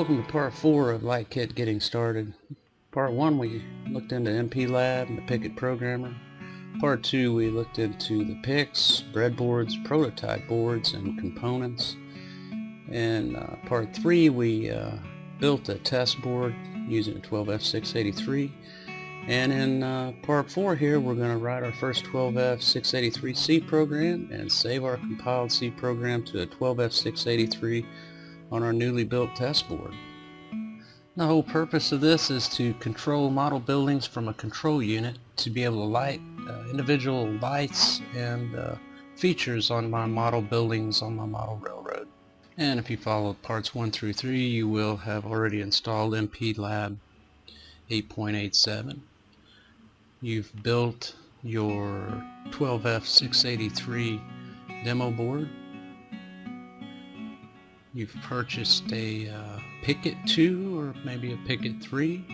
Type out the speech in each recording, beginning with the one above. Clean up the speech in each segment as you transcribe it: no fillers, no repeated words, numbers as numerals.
Welcome to part 4 of LightKit getting started. Part 1 we looked into MPLAB and the Pickit programmer. Part 2 we looked into the PICs, breadboards, prototype boards, and components. In part 3 we built a test board using a 12F683. And in part 4 here we're going to write our first 12F683 C program and save our compiled C program to a 12F683 on our newly built test board. The whole purpose of this is to control model buildings from a control unit to be able to light individual lights and features on my model buildings on my model railroad. And if you follow parts 1 through 3, you will have already installed MPLAB 8.87. You've built your 12F683 demo board. You've purchased a Pickit2 or maybe a Pickit3.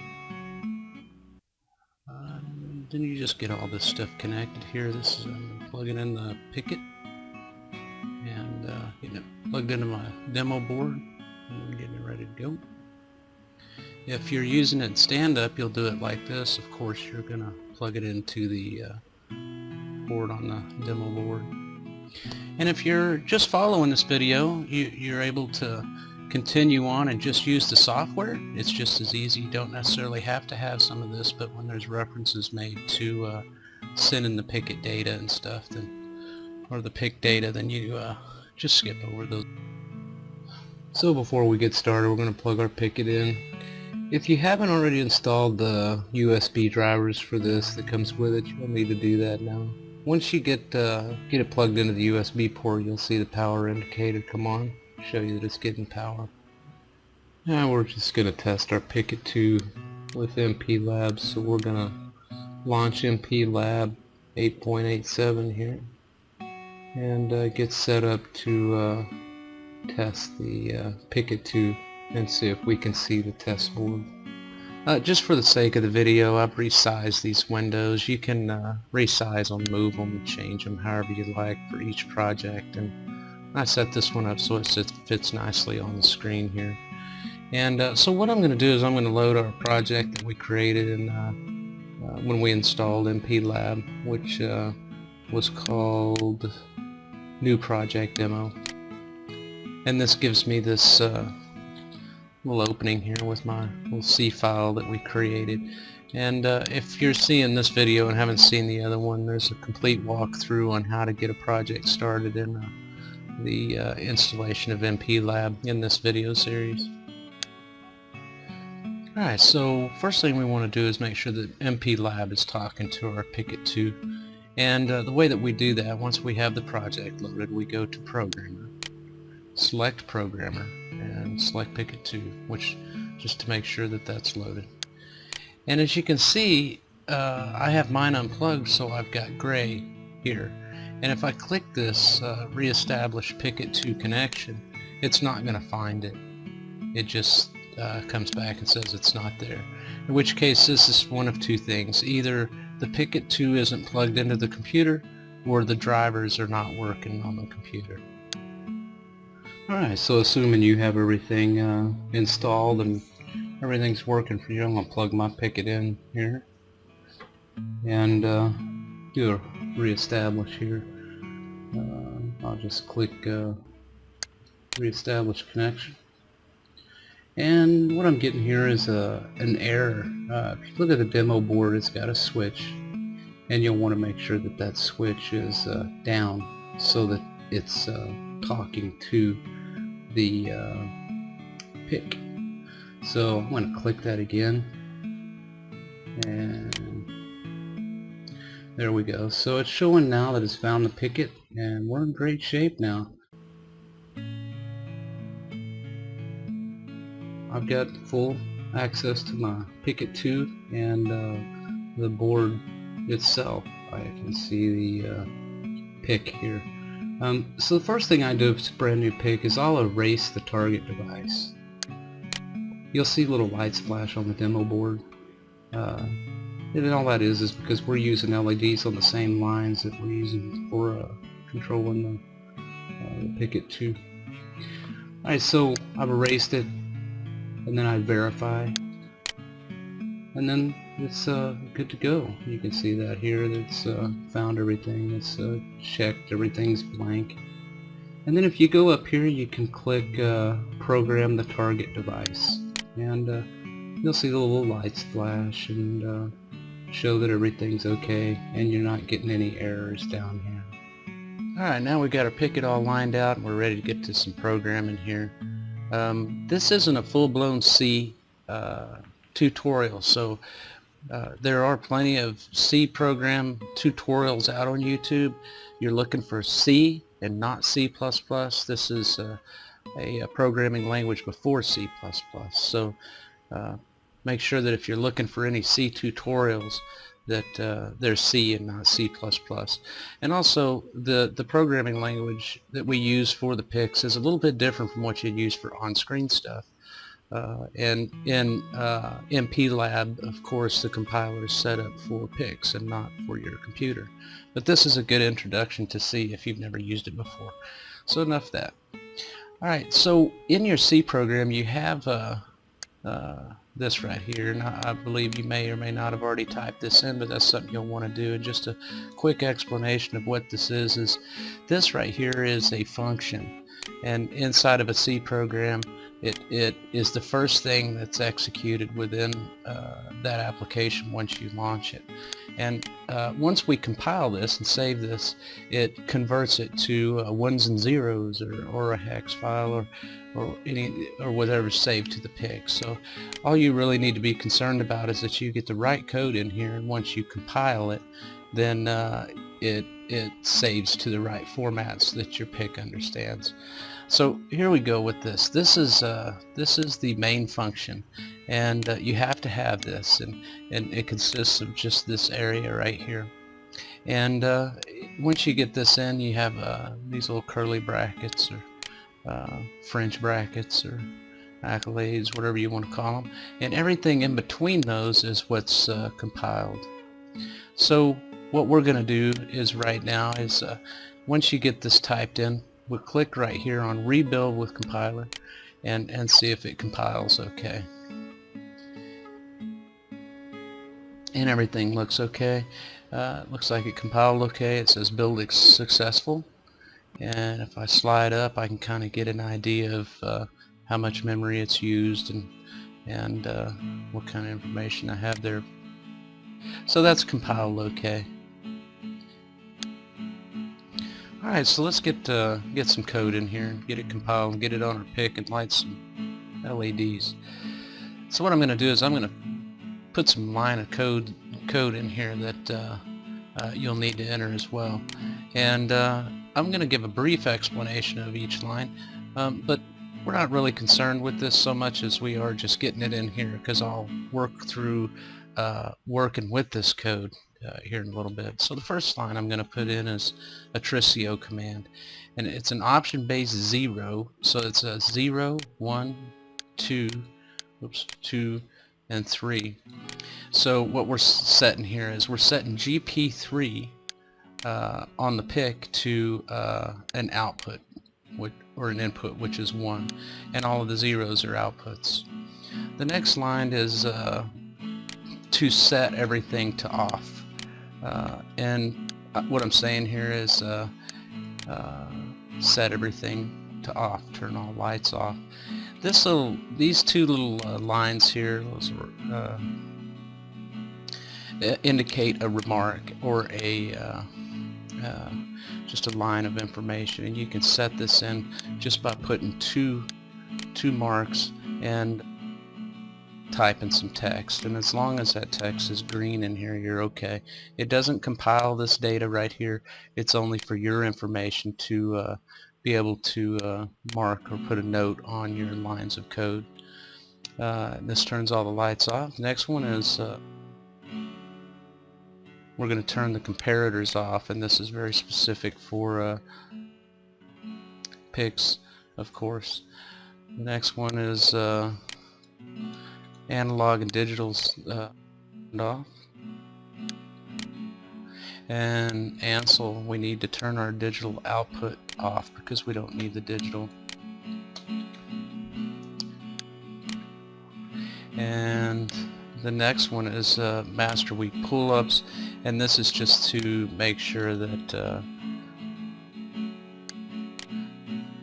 Then you just get all this stuff connected here. This is I'm plugging in the Pickit and getting it plugged into my demo board and getting it ready to go. If you're using it stand-up, you'll do it like this. Of course, you're going to plug it into the board on the demo board. And if you're just following this video, you're able to continue on and just use the software. It's just as easy. You don't necessarily have to have some of this, but when there's references made to sending the Pickit data and stuff, then, or the PIC data, then you just skip over those. So before we get started, we're going to plug our Pickit in. If you haven't already installed the USB drivers for this that comes with it, you'll need to do that now. Once you get it plugged into the USB port, you'll see the power indicator come on, show you that it's getting power. Now we're just going to test our Pickit2 with MPLAB, so we're going to launch MPLAB 8.87 here and get set up to test the Pickit2 and see if we can see the test board. Just for the sake of the video, I've resized these windows. You can resize them, move them, change them however you like for each project, and I set this one up so it fits nicely on the screen here. And so what I'm going to do is I'm going to load our project that we created in, when we installed MPLAB, which was called New Project Demo. And this gives me this little opening here with my little C file that we created. And if you're seeing this video and haven't seen the other one, there's a complete walkthrough on how to get a project started in the installation of MPLAB in this video series. Alright, so first thing we want to do is make sure that MPLAB is talking to our Pickit2. And the way that we do that, once we have the project loaded, we go to Programmer, select Programmer, and select Pickit2, which just to make sure that that's loaded. And as you can see, I have mine unplugged, so I've got gray here. And if I click this reestablish Pickit2 connection, it's not going to find it. It just comes back and says it's not there. In which case, this is one of two things: either the Pickit2 isn't plugged into the computer, or the drivers are not working on the computer. Alright, so assuming you have everything installed and everything's working for you, I'm going to plug my Pickit in here and do a reestablish here. I'll just click reestablish connection. And what I'm getting here is an error. If you look at the demo board, it's got a switch, and you'll want to make sure that that switch is down so that it's talking to the PIC. So I'm going to click that again, and there we go. So it's showing now that it's found the Pickit, and we're in great shape now. I've got full access to my Pickit2 and the board itself. I can see the PIC here. So the first thing I do if it's a brand new PIC is I'll erase the target device. You'll see little lights flash on the demo board. And all that is because we're using LEDs on the same lines that we're using for controlling the Pickit2. Alright, so I've erased it, and then I verify, and then it's good to go. You can see that here, that's found everything, it's checked, everything's blank. And then if you go up here, you can click program the target device, and you'll see the little lights flash and show that everything's okay and you're not getting any errors down here. Alright, now we've got our Pickit all lined out and we're ready to get to some programming here. This isn't a full-blown C tutorial, so there are plenty of C program tutorials out on YouTube. You're looking for C and not C++. This is a programming language before C++. So make sure that if you're looking for any C tutorials that there's C and not C++. And also the programming language that we use for the PICs is a little bit different from what you'd use for on-screen stuff. And in MPLAB, of course, the compiler is set up for PICs and not for your computer. But this is a good introduction to C if you've never used it before. So enough of that. Alright, so in your C program you have this right here, and I believe you may or may not have already typed this in, but that's something you'll want to do. And just a quick explanation of what this is this right here is a function, and inside of a C program it is the first thing that's executed within that application once you launch it. And once we compile this and save this, it converts it to ones and zeros or a hex file or whatever's saved to the PIC. So all you really need to be concerned about is that you get the right code in here, and once you compile it, then it saves to the right formats that your PIC understands. So here we go with this. This is the main function, and you have to have this, and it consists of just this area right here. And once you get this in, you have these little curly brackets or French brackets or accolades, whatever you want to call them, and everything in between those is what's compiled. So what we're going to do is right now is once you get this typed in, we'll click right here on rebuild with compiler and see if it compiles okay. And everything looks okay. Looks like it compiled okay. It says build successful, and if I slide up I can kind of get an idea of how much memory it's used and what kind of information I have there. So that's compiled okay. Alright, so let's get some code in here and get it compiled and get it on our PIC and light some LEDs. So what I'm going to do is I'm going to put some line of code in here that you'll need to enter as well. And I'm going to give a brief explanation of each line, but we're not really concerned with this so much as we are just getting it in here, because I'll work through working with this code here in a little bit. So the first line I'm going to put in is a Tricio command, and it's an option-based 0, so it's a 0, 1, 2, 2, and 3. So what we're setting here is we're setting GP3 on the PIC to an output or an input, which is 1, and all of the zeros are outputs. The next line is to set everything to off. And what I'm saying here is set everything to off, turn all lights off. These two little lines here, those indicate a remark or just a line of information, and you can set this in just by putting two marks and typing some text, and as long as that text is green in here, you're okay. It doesn't compile this data right here. It's only for your information to be able to mark or put a note on your lines of code. This turns all the lights off. Next one is we're going to turn the comparators off, and this is very specific for PICs, of course. The next one is analog and digital's off. And Ansel, we need to turn our digital output off because we don't need the digital. and the next one is master week pull-ups, and this is just to make sure that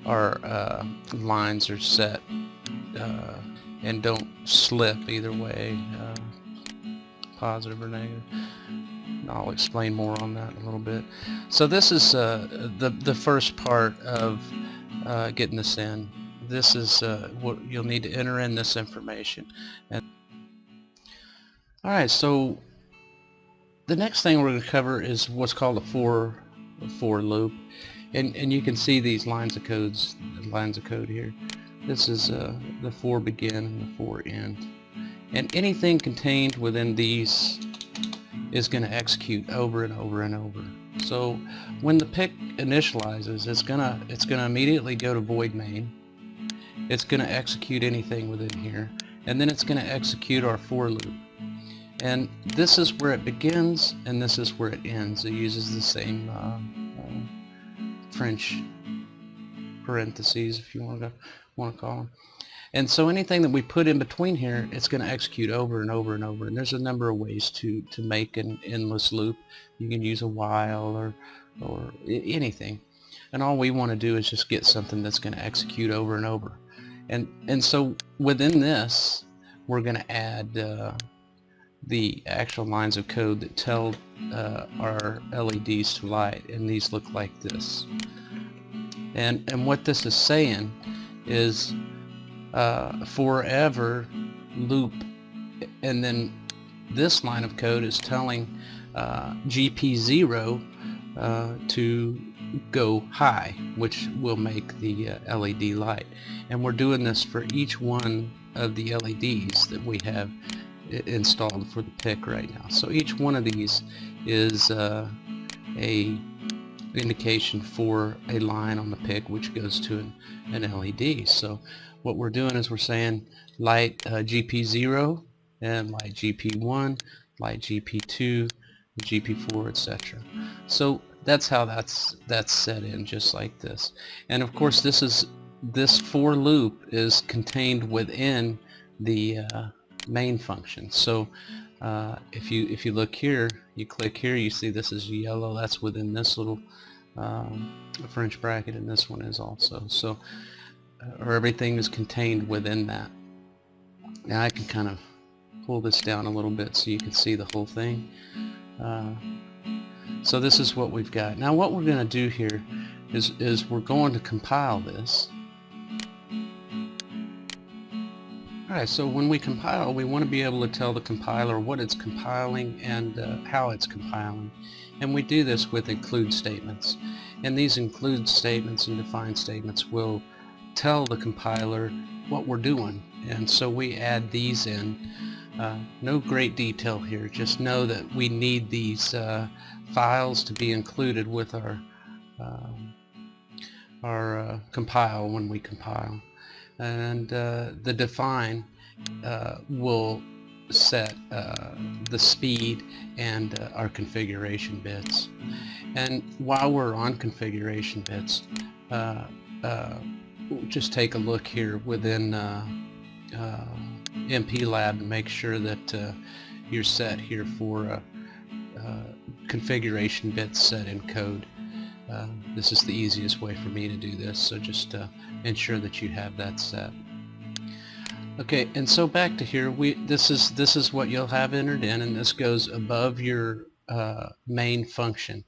our lines are set and don't slip either way, positive or negative. I'll explain more on that in a little bit. So this is the first part of getting this in. This is what you'll need to enter in this information. Alright, so the next thing we're going to cover is what's called a for loop, and you can see these lines of code here. This is the for begin and the for end, and anything contained within these is going to execute over and over and over. So when the pick initializes, it's gonna immediately go to void main. It's going to execute anything within here, and then it's going to execute our for loop. And this is where it begins, and this is where it ends. It uses the same French parentheses, if you want to call them. And so anything that we put in between here, it's going to execute over and over and over. And there's a number of ways to make an endless loop. You can use a while or anything. And all we want to do is just get something that's going to execute over and over. And so within this, we're going to add the actual lines of code that tell our LEDs to light, and these look like this. And what this is saying is forever loop, and then this line of code is telling GP0 to go high, which will make the LED light. And we're doing this for each one of the LEDs that we have installed for the pick right now. So each one of these is a indication for a line on the pick which goes to an LED. So what we're doing is we're saying light GP0 and light GP1, light GP2, GP4, etc. So that's how that's set in, just like this. And of course this for loop is contained within the main function. So if you look here, you click here, you see this is yellow. That's within this little French bracket, and this one is also. So everything is contained within that. Now I can kind of pull this down a little bit so you can see the whole thing. So this is what we've got. Now what we're going to do here is we're going to compile this. Alright, so when we compile, we want to be able to tell the compiler what it's compiling and how it's compiling. And we do this with include statements. And these include statements and define statements will tell the compiler what we're doing. And so we add these in. No great detail here, just know that we need these files to be included with our compile when we compile. And the define will set the speed and our configuration bits. And while we're on configuration bits, just take a look here within MPLAB and make sure that you're set here for configuration bits set in code. This is the easiest way for me to do this, so just ensure that you have that set. Okay, and so back to here, this is what you'll have entered in, and this goes above your main function,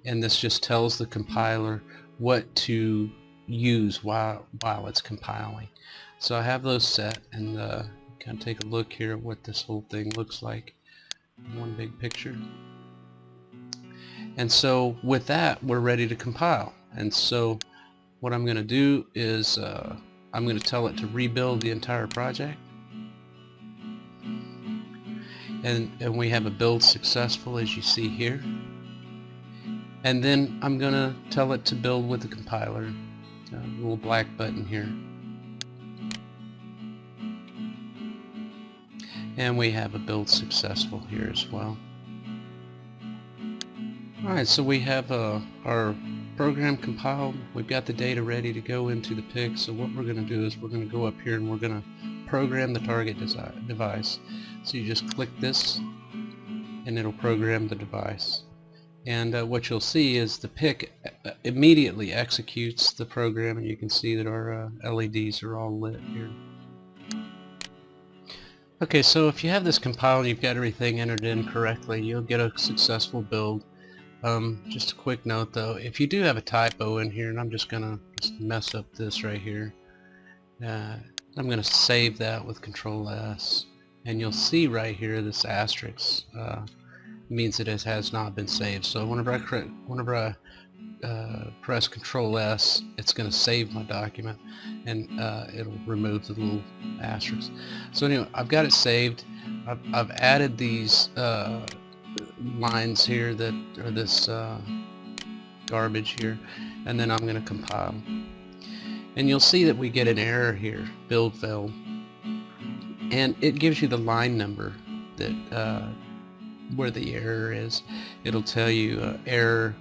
and this just tells the compiler what to use while it's compiling. So I have those set, and kind of take a look here at what this whole thing looks like in one big picture. And so with that, we're ready to compile. And so what I'm going to do is I'm going to tell it to rebuild the entire project. And we have a build successful, as you see here. And then I'm going to tell it to build with the compiler. Little black button here. And we have a build successful here as well. Alright, so we have our program compiled. We've got the data ready to go into the pick. So what we're going to do is we're going to go up here and we're going to program the target device. So you just click this and it'll program the device. And what you'll see is the PIC immediately executes the program, and you can see that our LEDs are all lit here. Okay, so if you have this compiled and you've got everything entered in correctly, you'll get a successful build. Just a quick note though, if you do have a typo in here, and I'm just gonna mess up this right here, I'm gonna save that with Control S, and you'll see right here this asterisk means that it has not been saved. So whenever I press Control S, it's going to save my document, and it'll remove the little asterisk. So anyway, I've got it saved. I've added these lines here that are this garbage here, and then I'm going to compile. And you'll see that we get an error here, build failed, and it gives you the line number that where the error is. It'll tell you error,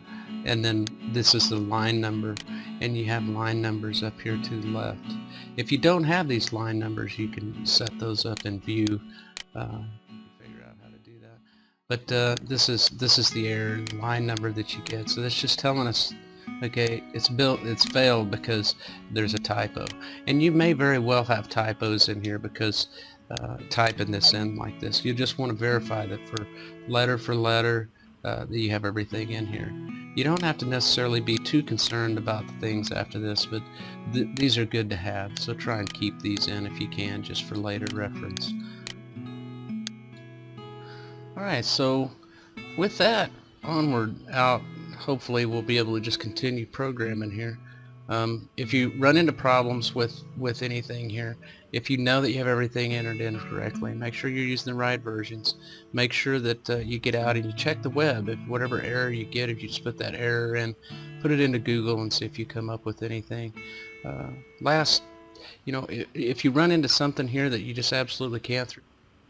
and then this is the line number, and you have line numbers up here to the left. If you don't have these line numbers, you can set those up in view, figure out how to do that. But this is the error line number that you get. So that's just telling us, okay, it's failed because there's a typo. And you may very well have typos in here because typing this in like this, you just want to verify that for letter that you have everything in here. You don't have to necessarily be too concerned about the things after this, but these are good to have, so try and keep these in if you can, just for later reference. Alright, so with that, onward out, hopefully we'll be able to just continue programming here. If you run into problems with anything here, if you know that you have everything entered in correctly, make sure you're using the right versions. Make sure that you get out and you check the web. If whatever error you get, if you just put that error in, put it into Google and see if you come up with anything. Last, if you run into something here that you just absolutely can't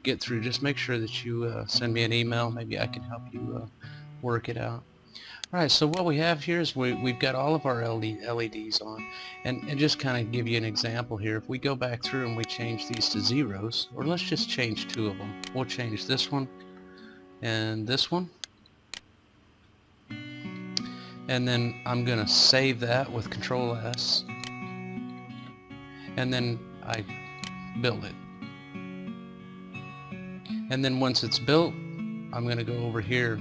get through, just make sure that you send me an email. Maybe I can help you work it out. Alright, so what we have here is we've got all of our LEDs on, and just kind of give you an example here. If we go back through and we change these to zeros, or let's just change two of them. We'll change this one and this one, and then I'm going to save that with Control S, and then I build it. And then once it's built, I'm going to go over here.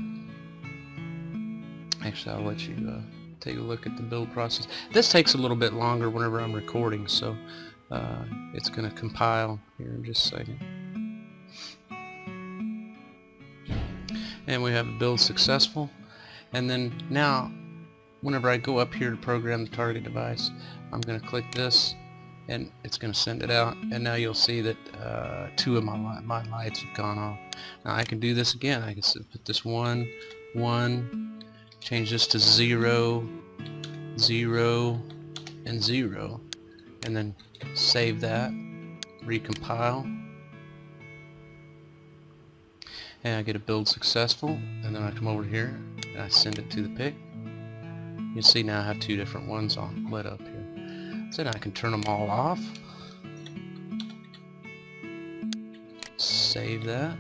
Actually, I'll let you take a look at the build process. This takes a little bit longer whenever I'm recording, so it's going to compile here in just a second. And we have a build successful. And then now, whenever I go up here to program the target device, I'm going to click this, and it's going to send it out. And now you'll see that two of my lights have gone off. Now I can do this again. I can put this 1, 1. Change this to 0, 0, and 0, and then save that, recompile, and I get a build successful, and then I come over here and I send it to the PIC. You see now I have two different ones on lit up here. So then I can turn them all off, save that,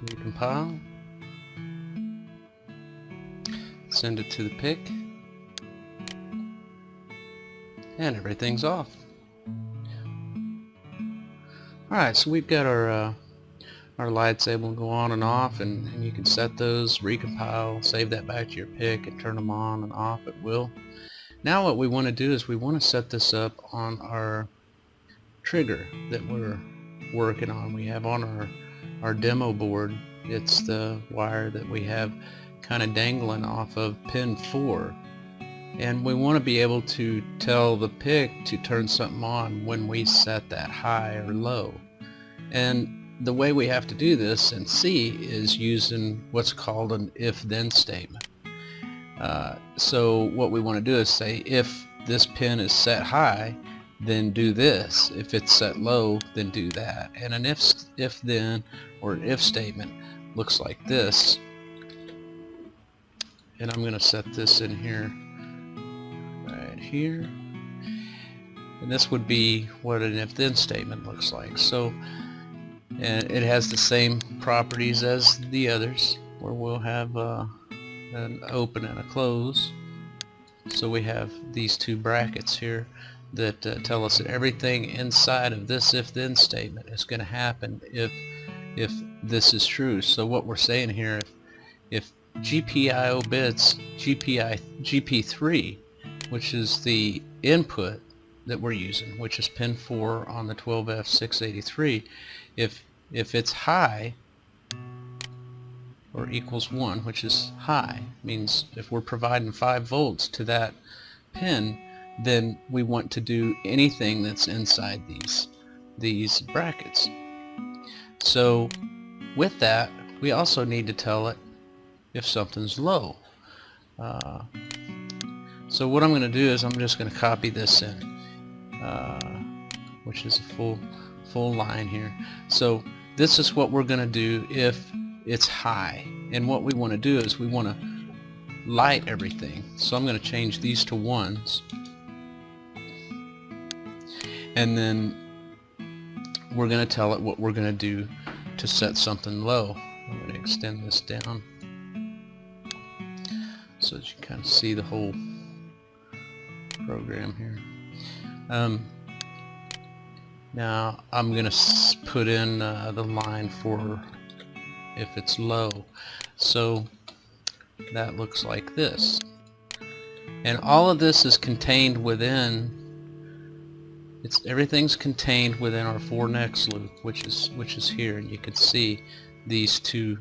recompile, send it to the PIC, and everything's off. Alright, so we've got our lights able to go on and off, and you can set those, recompile, save that back to your PIC, and turn them on and off at will. Now what we want to do is we want to set this up on our trigger that we're working on. We have on our demo board, it's the wire that we have kind of dangling off of pin 4, and we want to be able to tell the PIC to turn something on when we set that high or low. And the way we have to do this in C is using what's called an IfThen statement. So what we want to do is say, if this pin is set high, then do this. If it's set low, then do that. And an if-then or if statement looks like this. And I'm going to set this in here, right here. And this would be what an if-then statement looks like. So, and it has the same properties as the others, where we'll have an open and a close. So we have these two brackets here that tell us that everything inside of this if-then statement is going to happen if this is true. So what we're saying here, if GPIO bits GP3, which is the input that we're using, which is pin 4 on the 12F683, if it's high or equals 1, which is high, means if we're providing 5 volts to that pin, then we want to do anything that's inside these brackets. So with that, we also need to tell it if something's low. So what I'm going to do is I'm just going to copy this in, which is a full line here. So this is what we're going to do if it's high, and what we want to do is we want to light everything. So I'm going to change these to 1s, and then we're going to tell it what we're going to do to set something low. I'm going to extend this down so that you kind of see the whole program here. Now I'm going to put in the line for if it's low. So that looks like this. And all of this is contained within, everything's contained within our for next loop, which is here, and you can see these two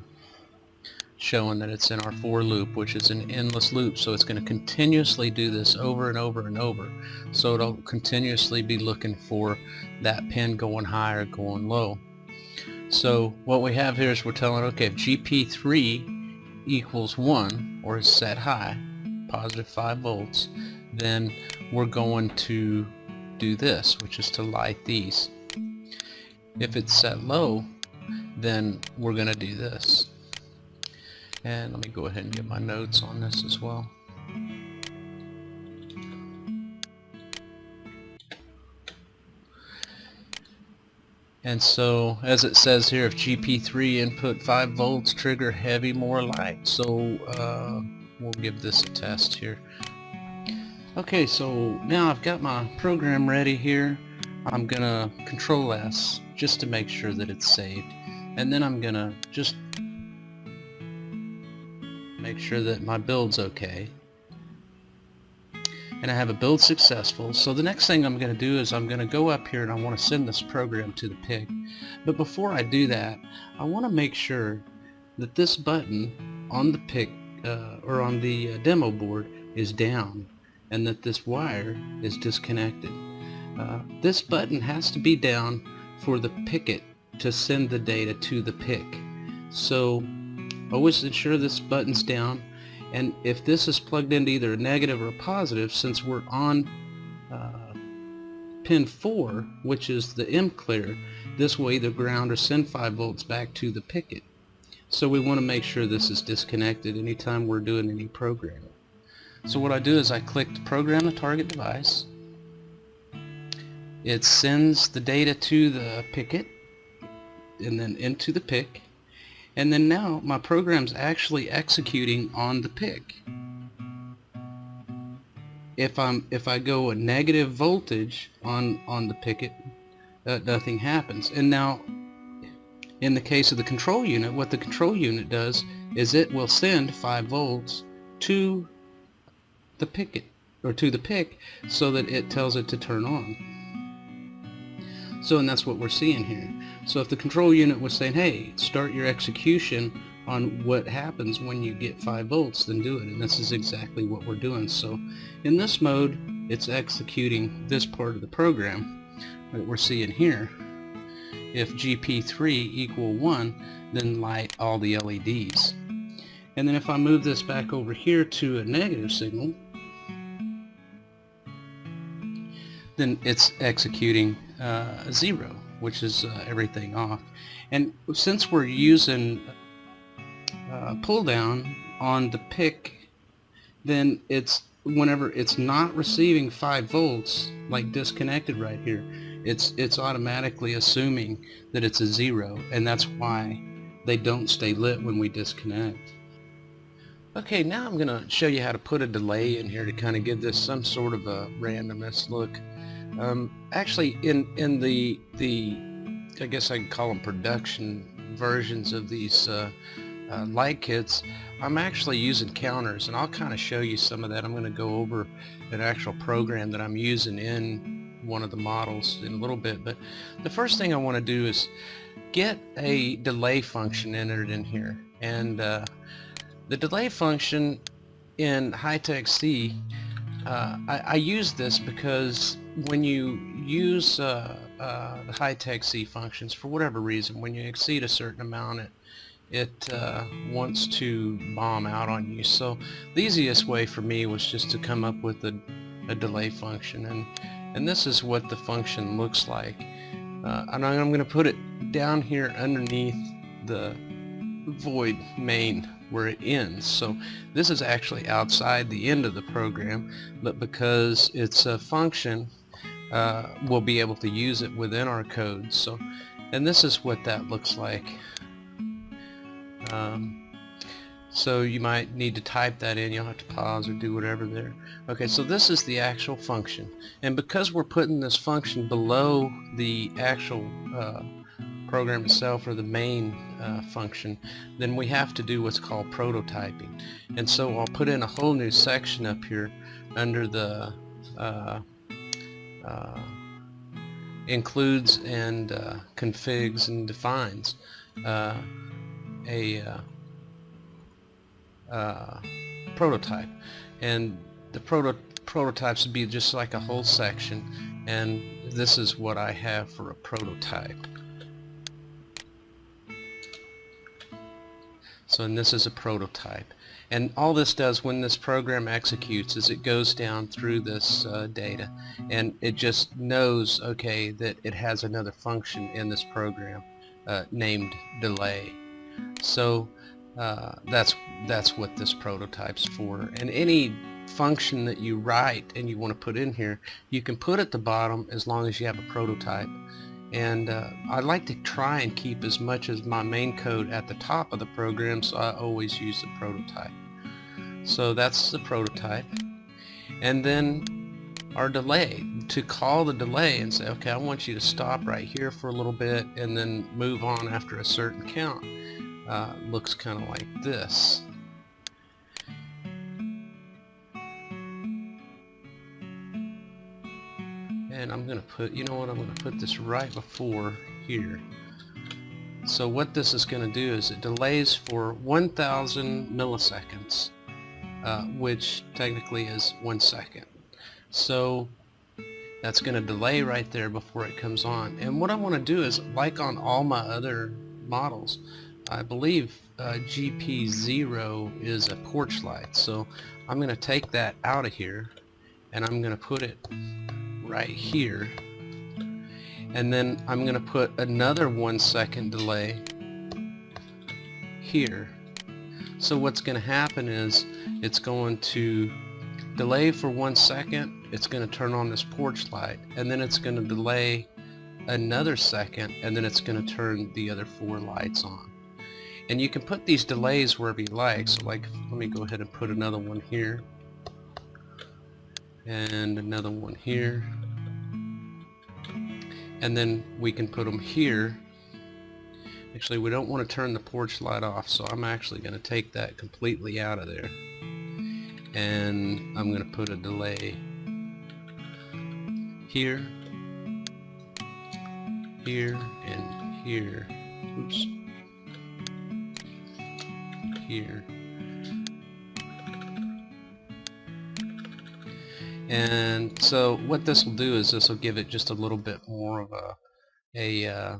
showing that it's in our for loop, which is an endless loop. So it's going to continuously do this over and over and over. So it'll continuously be looking for that pin going high or going low. So what we have here is we're telling, okay, if GP3 equals 1 or is set high, positive 5 volts, then we're going to do this, which is to light these. If it's set low, then we're going to do this. And let me go ahead and get my notes on this as well. And so, as it says here, if GP3 input 5 volts, trigger heavy, more light. So we'll give this a test here. Okay, so now I've got my program ready here. I'm gonna Control S just to make sure that it's saved, and then I'm gonna just make sure that my build's okay, and I have a build successful. So the next thing I'm going to do is I'm going to go up here and I want to send this program to the PIC. But before I do that, I want to make sure that this button on the PIC or on the demo board is down, and that this wire is disconnected. This button has to be down for the Pickit to send the data to the PIC. So always ensure this button's down, and if this is plugged into either a negative or a positive, since we're on pin 4, which is the M clear, this will either ground or send 5 volts back to the Pickit. So we want to make sure this is disconnected anytime we're doing any programming. So what I do is I click to program the target device. It sends the data to the Pickit and then into the PIC. And then now my program's actually executing on the PIC. If I go a negative voltage on the Pickit, nothing happens. And now in the case of the control unit, what the control unit does is it will send 5 volts to the Pickit, or to the PIC, so that it tells it to turn on. So, and that's what we're seeing here. So if the control unit was saying, hey, start your execution on what happens when you get 5 volts, then do it. And this is exactly what we're doing. So in this mode, it's executing this part of the program that we're seeing here. If GP3 equal 1, then light all the LEDs. And then if I move this back over here to a negative signal, then it's executing 0, which is everything off. And since we're using pull down on the PIC, then it's whenever it's not receiving 5 volts, like disconnected right here, it's automatically assuming that it's a 0, and that's why they don't stay lit when we disconnect. Okay, now I'm going to show you how to put a delay in here to kind of give this some sort of a randomness look. Actually, in the I guess I can call them production versions of these LightKits, I'm actually using counters, and I'll kind of show you some of that. I'm going to go over an actual program that I'm using in one of the models in a little bit, but the first thing I want to do is get a delay function entered in here. And the delay function in Hi-TechC, I use this because when you use the Hi-TechC functions, for whatever reason, when you exceed a certain amount, it wants to bomb out on you. So the easiest way for me was just to come up with a delay function, and this is what the function looks like. And I'm going to put it down here underneath the void main where it ends. So this is actually outside the end of the program, but because it's a function, we'll be able to use it within our code. So, and this is what that looks like. So you might need to type that in. You'll have to pause or do whatever there. Okay, so this is the actual function, and because we're putting this function below the actual program itself, or the main function, then we have to do what's called prototyping. And so I'll put in a whole new section up here under the includes and configs and defines a prototype, and the prototypes would be just like a whole section, and this is what I have for a prototype. So, and this is a prototype, and all this does when this program executes is it goes down through this data, and it just knows, okay, that it has another function in this program named delay. So that's what this prototype's for. And any function that you write and you want to put in here, you can put at the bottom as long as you have a prototype. And I like to try and keep as much as my main code at the top of the program, so I always use the prototype. So that's the prototype. And then our delay, to call the delay and say, okay, I want you to stop right here for a little bit and then move on after a certain count, looks kind of like this. And I'm going to put, you know what, I'm going to put this right before here. So what this is going to do is it delays for 1,000 milliseconds, which technically is 1 second. So that's going to delay right there before it comes on. And what I want to do is, like on all my other models, I believe GP0 is a porch light. So I'm going to take that out of here, and I'm going to put it right here, and then I'm going to put another 1 second delay here. So what's going to happen is it's going to delay for 1 second, it's going to turn on this porch light, and then it's going to delay another second, and then it's going to turn the other 4 lights on. And you can put these delays wherever you like. So like, let me go ahead and put another one here, and another one here, and then we can put them here. Actually, we don't want to turn the porch light off, so I'm actually going to take that completely out of there, and I'm going to put a delay here, here, and here. Oops. Here. And so what this will do is this will give it just a little bit more of a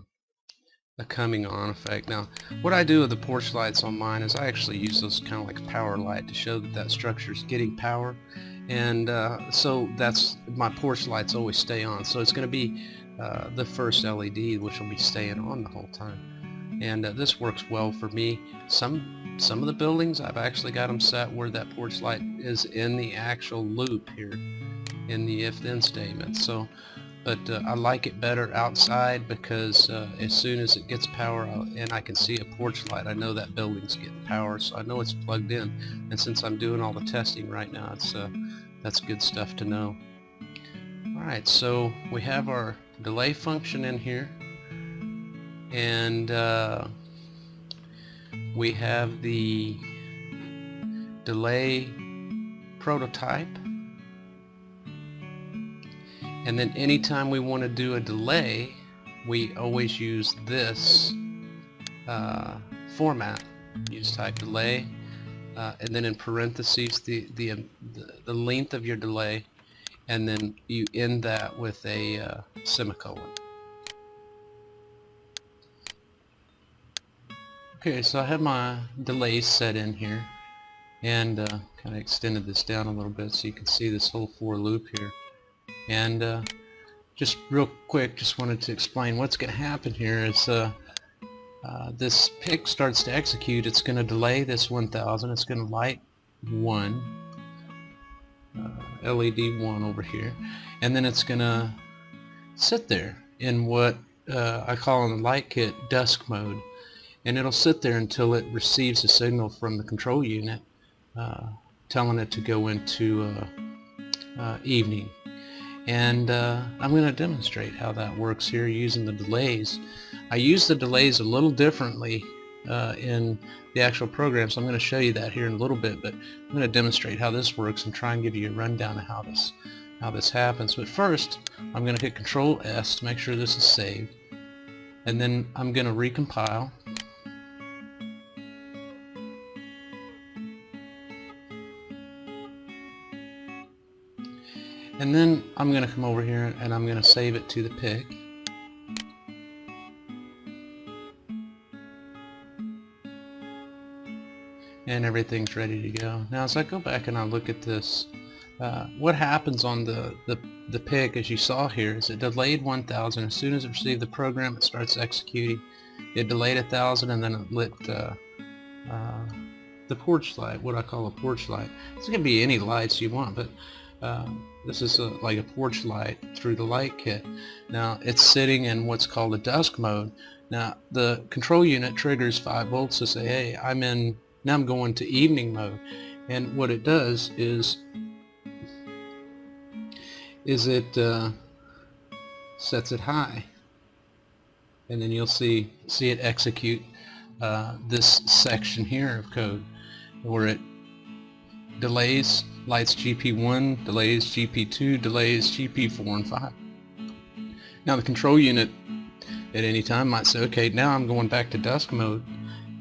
coming on effect. Now what I do with the porch lights on mine is I actually use those kind of like a power light to show that that structure is getting power, and so that's, my porch lights always stay on, so it's going to be the first LED which will be staying on the whole time. and this works well for me. Some of the buildings I've actually got them set where that porch light is in the actual loop here in the if-then statement. So, but I like it better outside because as soon as it gets power and I can see a porch light, I know that building's getting power, so I know it's plugged in. And since I'm doing all the testing right now, it's that's good stuff to know. Alright, so we have our delay function in here, and we have the delay prototype, and then anytime we want to do a delay, we always use this format. You just type delay, and then in parentheses the length of your delay, and then you end that with a semicolon. Okay, so I have my delays set in here, and kind of extended this down a little bit so you can see this whole for loop here. And just real quick, just wanted to explain what's going to happen here is this pick starts to execute. It's going to delay this 1000. It's going to light 1, LED 1 over here, and then it's going to sit there in what I call in the LightKit dusk mode, and it'll sit there until it receives a signal from the control unit telling it to go into evening. And I'm going to demonstrate how that works here using the delays. I use the delays a little differently in the actual program, so I'm going to show you that here in a little bit, but I'm going to demonstrate how this works and try and give you a rundown of how this happens. But first, I'm going to hit Control S to make sure this is saved, and then I'm going to recompile. And then I'm going to come over here and I'm going to save it to the pick. And everything's ready to go. Now as I go back and I look at this, what happens on the pick, as you saw here, is it delayed 1000. As soon as it received the program, it starts executing. It delayed 1000, and then it lit the porch light, what I call a porch light. It's going to be any lights you want, but this is like a porch light through the LightKit. Now it's sitting in what's called a dusk mode. Now the control unit triggers 5 volts to say, hey, now I'm going to evening mode. And what it does is it sets it high, and then you'll see it execute this section here of code where it delays, lights GP1, delays GP2, delays GP4 and 5. Now the control unit at any time might say, okay, now I'm going back to dusk mode,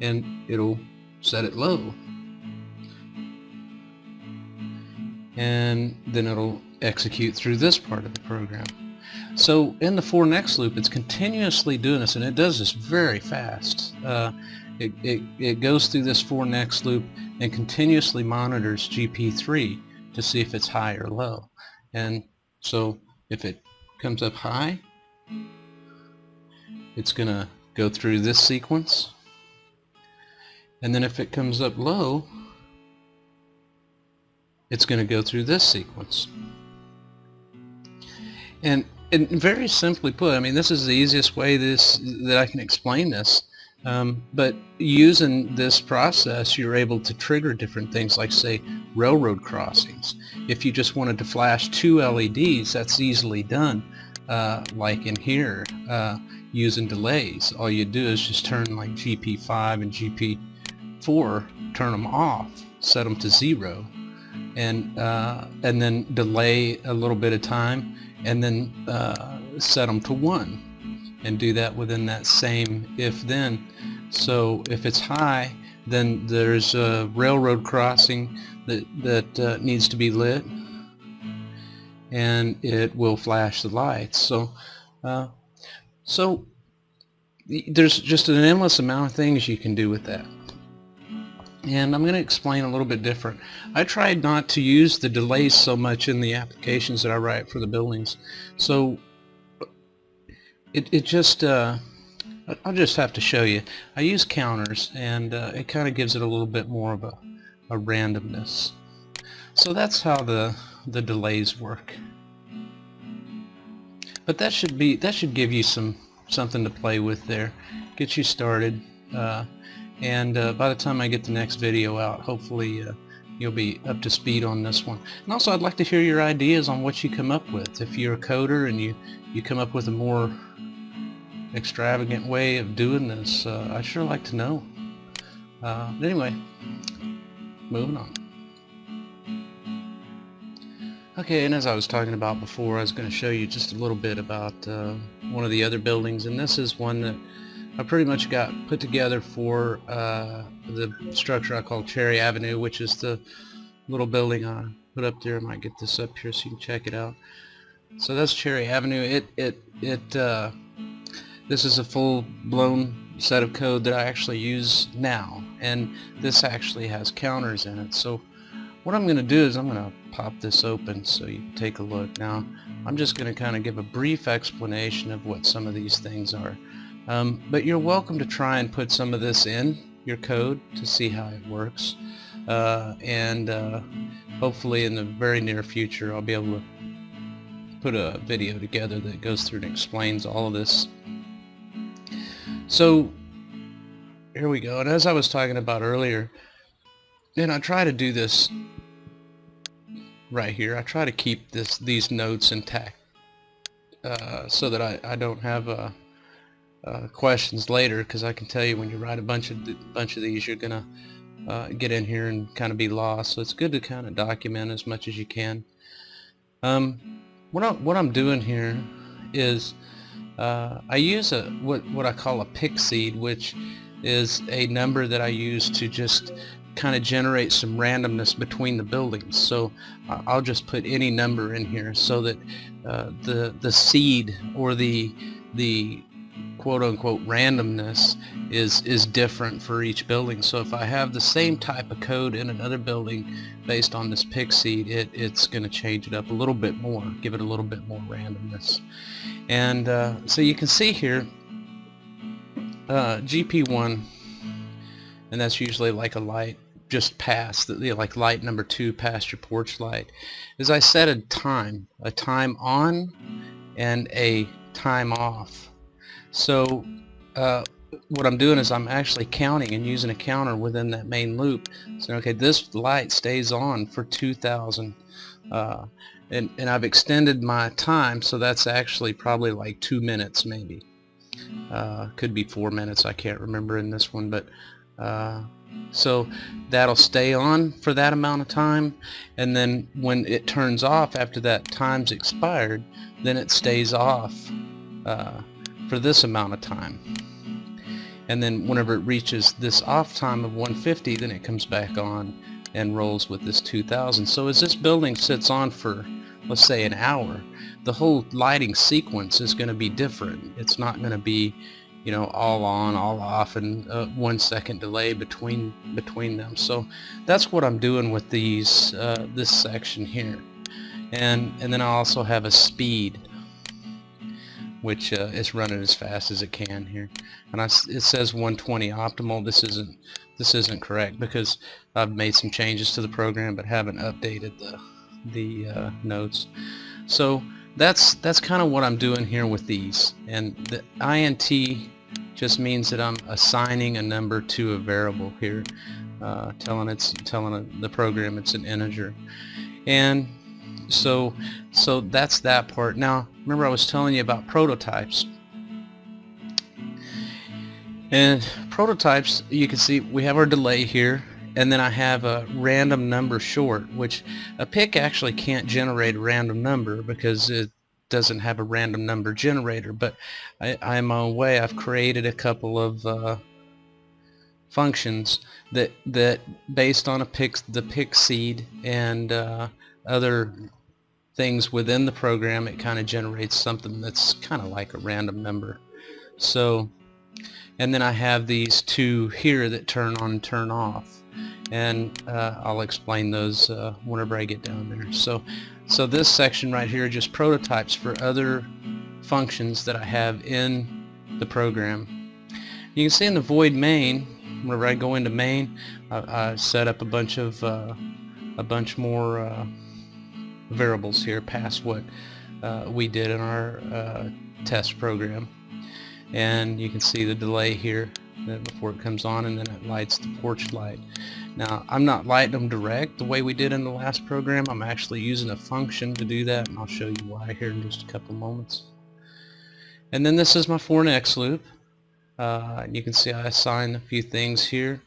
and it'll set it low. And then it'll execute through this part of the program. So in the for next loop, it's continuously doing this, and it does this very fast. It goes through this for next loop and continuously monitors GP3 to see if it's high or low. And so if it comes up high, it's going to go through this sequence. And then if it comes up low, it's going to go through this sequence. And very simply put, I mean, this is the easiest way that I can explain this. But using this process, you're able to trigger different things, like say railroad crossings. If you just wanted to flash 2 LEDs, that's easily done. Like in here, using delays, all you do is just turn like GP5 and GP4, turn them off, set them to 0, and then delay a little bit of time, and then set them to 1, and do that within that same if-then. So if it's high, then there's a railroad crossing that needs to be lit, and it will flash the lights. So there's just an endless amount of things you can do with that. And I'm going to explain a little bit different. I tried not to use the delays so much in the applications that I write for the buildings. So it just, I I'll just have to show you. I use counters, and it kind of gives it a little bit more of a randomness. So that's how the delays work. But that should give you something to play with there, get you started, and by the time I get the next video out, hopefully you'll be up to speed on this one. And also, I'd like to hear your ideas on what you come up with. If you're a coder and you come up with a more extravagant way of doing this, I'd sure like to know. Anyway, moving on. Okay, and as I was talking about before, I was going to show you just a little bit about one of the other buildings, and this is one that I pretty much got put together for the structure I call Cherry Avenue, which is the little building I put up there. I might get this up here so you can check it out. So that's Cherry Avenue. This is a full-blown set of code that I actually use now, and this actually has counters in it. So what I'm going to do is I'm going to pop this open so you can take a look. Now I'm just going to kind of give a brief explanation of what some of these things are. But you're welcome to try and put some of this in your code to see how it works. And hopefully in the very near future I'll be able to put a video together that goes through and explains all of this. So here we go. And as I was talking about earlier, and I try to do this right here. I try to keep these notes intact so that I don't have questions later, because I can tell you when you write a bunch of these, you're gonna get in here and kind of be lost. So it's good to kind of document as much as you can. What I'm doing here is I use what I call a pick seed, which is a number that I use to just kind of generate some randomness between the buildings. So I'll just put any number in here so that the seed, or the quote-unquote randomness, is different for each building. So if I have the same type of code in another building based on this pick seed, it's going to change it up a little bit more, give it a little bit more randomness. And so you can see here GP1, and that's usually like a light just past, like light number 2 past your porch light, is I set a time on and a time off. So what I'm doing is I'm actually counting and using a counter within that main loop. So okay, this light stays on for 2000, and I've extended my time, so that's actually probably like 2 minutes maybe. Could be 4 minutes, I can't remember in this one, but so that'll stay on for that amount of time, and then when it turns off after that time's expired, then it stays off for this amount of time, and then whenever it reaches this off time of 150, then it comes back on and rolls with this 2000. So as this building sits on for, let's say, an hour, the whole lighting sequence is going to be different. It's not going to be, you know, all on, all off, and 1 second delay between them. So that's what I'm doing with these this section here, and then I also have a speed, which is running as fast as it can here, and it says 120 optimal. This isn't correct because I've made some changes to the program but haven't updated the notes. So that's kind of what I'm doing here with these, and the INT just means that I'm assigning a number to a variable here, telling the program it's an integer. And so that's that part. Now remember I was telling you about prototypes, and prototypes, you can see we have our delay here, and then I have a random number short, which a pick actually can't generate a random number because it doesn't have a random number generator. But I'm on my way. I've created a couple of functions that based on the pick seed and other things within the program, it kind of generates something that's kind of like a random number. So, and then I have these two here that turn on and turn off, and I'll explain those whenever I get down there. So this section right here are just prototypes for other functions that I have in the program. You can see in the void main, whenever I go into main, I set up a bunch more variables here past what we did in our test program. And you can see the delay here before it comes on, and then it lights the porch light. Now, I'm not lighting them direct the way we did in the last program. I'm actually using a function to do that, and I'll show you why here in just a couple moments. And then this is my for next loop. You can see I assign a few things here,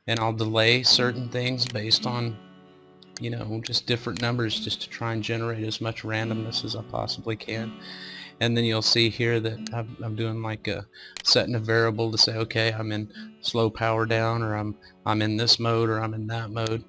and I'll delay certain things based on, you know, just different numbers, just to try and generate as much randomness as I possibly can. And then you'll see here that I'm doing like setting a variable to say, okay, I'm in slow power down, or I'm in this mode, or I'm in that mode.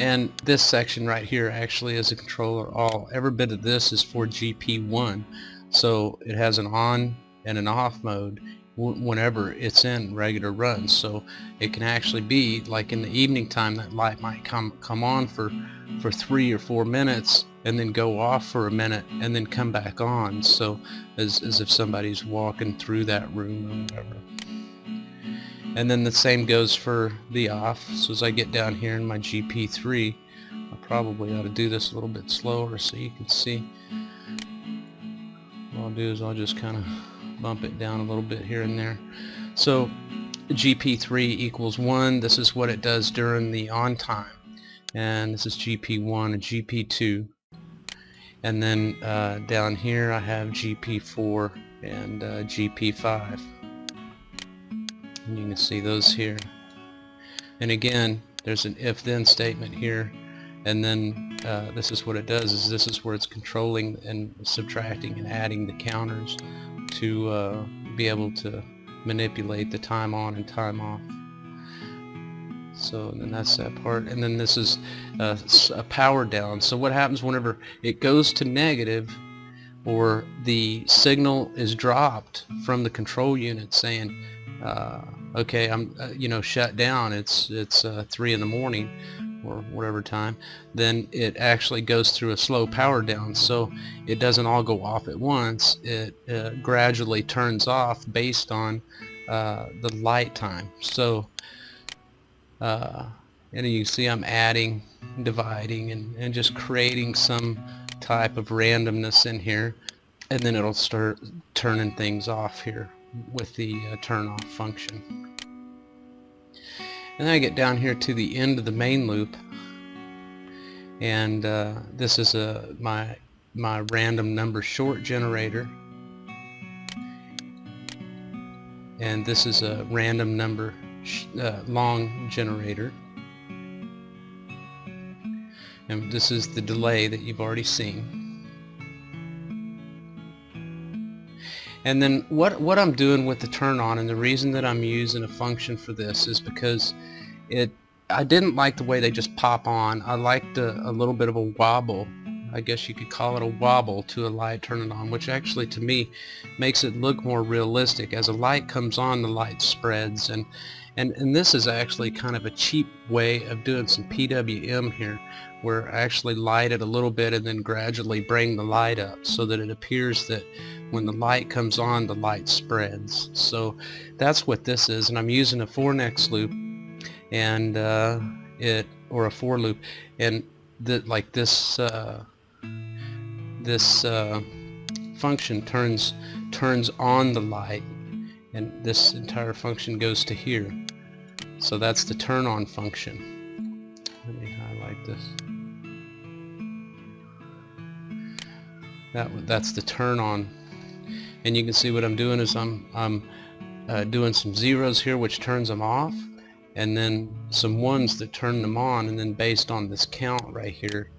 And this section right here actually is a controller all. Every bit of this is for GP1, so it has an on and an off mode whenever it's in regular runs. So it can actually be like in the evening time, that light might come on for 3 or 4 minutes, and then go off for a minute, and then come back on, so as if somebody's walking through that room or whatever. And then the same goes for the off. So as I get down here in my GP3, I probably ought to do this a little bit slower so you can see. What I'll do is I'll just kind of bump it down a little bit here and there. So GP3 equals 1. This is what it does during the on time. And this is GP1 and GP2. And then down here I have GP4 and GP5. And you can see those here. And again, there's an if-then statement here. And then this is what it does, is this is where it's controlling and subtracting and adding the counters to be able to manipulate the time on and time off. So then that's that part. And then this is a power down. So what happens whenever it goes to negative, or the signal is dropped from the control unit saying, okay, I'm shut down, it's 3 in the morning or whatever time, then it actually goes through a slow power down. So it doesn't all go off at once. It gradually turns off based on the light time. So and you see I'm adding, dividing, and just creating some type of randomness in here, and then it'll start turning things off here with the turn off function. And then I get down here to the end of the main loop, and this is my random number short generator, and this is a random number long generator, and this is the delay that you've already seen. And then what I'm doing with the turn on, and the reason that I'm using a function for this, is because I didn't like the way they just pop on. I liked a little bit of a wobble. I guess you could call it a wobble to a light turning on, which actually to me makes it look more realistic. As a light comes on, the light spreads, and this is actually kind of a cheap way of doing some PWM here, where I actually light it a little bit and then gradually bring the light up so that it appears that when the light comes on, the light spreads. So that's what this is, and I'm using a for next loop, and or a for loop, and like this function turns on the light, and this entire function goes to here. So that's the turn on function. Let me highlight this. That's the turn on, and you can see what I'm doing is I'm doing some zeros here, which turns them off, and then some ones that turn them on, and then based on this count right here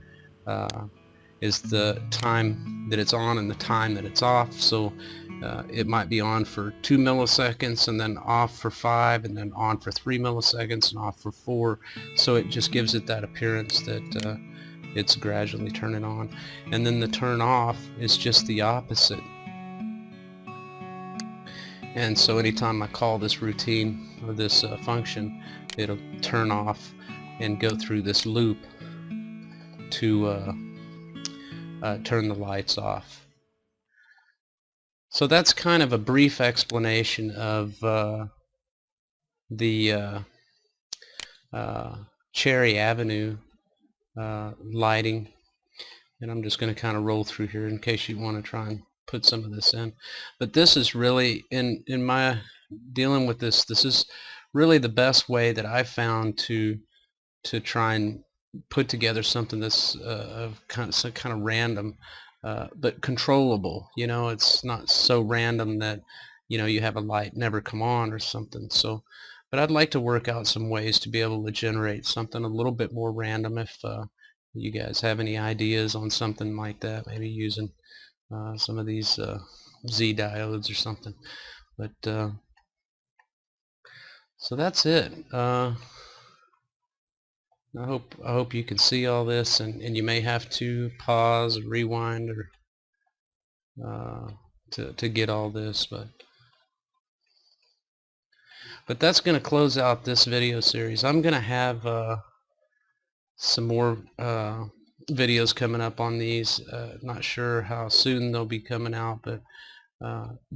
is the time that it's on and the time that it's off. So it might be on for 2 milliseconds, and then off for 5, and then on for 3 milliseconds, and off for 4. So it just gives it that appearance that it's gradually turning on. And then the turn off is just the opposite. And so anytime I call this routine or this function, it'll turn off and go through this loop to turn the lights off. So that's kind of a brief explanation of the Cherry Avenue lighting, and I'm just going to kind of roll through here in case you want to try and put some of this in. But this is really, in my dealing with this, this is really the best way that I found to try and put together something that's kind of random, but controllable. You know, it's not so random that, you know, you have a light never come on or something. So, but I'd like to work out some ways to be able to generate something a little bit more random. If you guys have any ideas on something like that, maybe using some of these Z diodes or something. But so that's it. I hope you can see all this, and you may have to pause or rewind or to get all this, but that's going to close out this video series. I'm going to have some more videos coming up on these. Not sure how soon they'll be coming out, but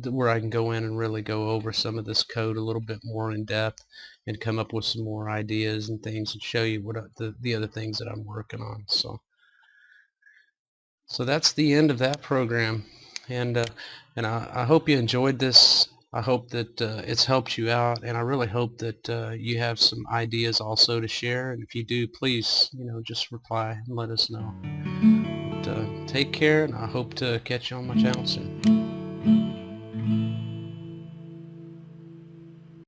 where I can go in and really go over some of this code a little bit more in depth and come up with some more ideas and things and show you what the other things that I'm working on. So that's the end of that program, and I hope you enjoyed this. I hope that it's helped you out, and I really hope that you have some ideas also to share. And if you do, please, you know, just reply and let us know. But, take care, and I hope to catch you on my channel soon.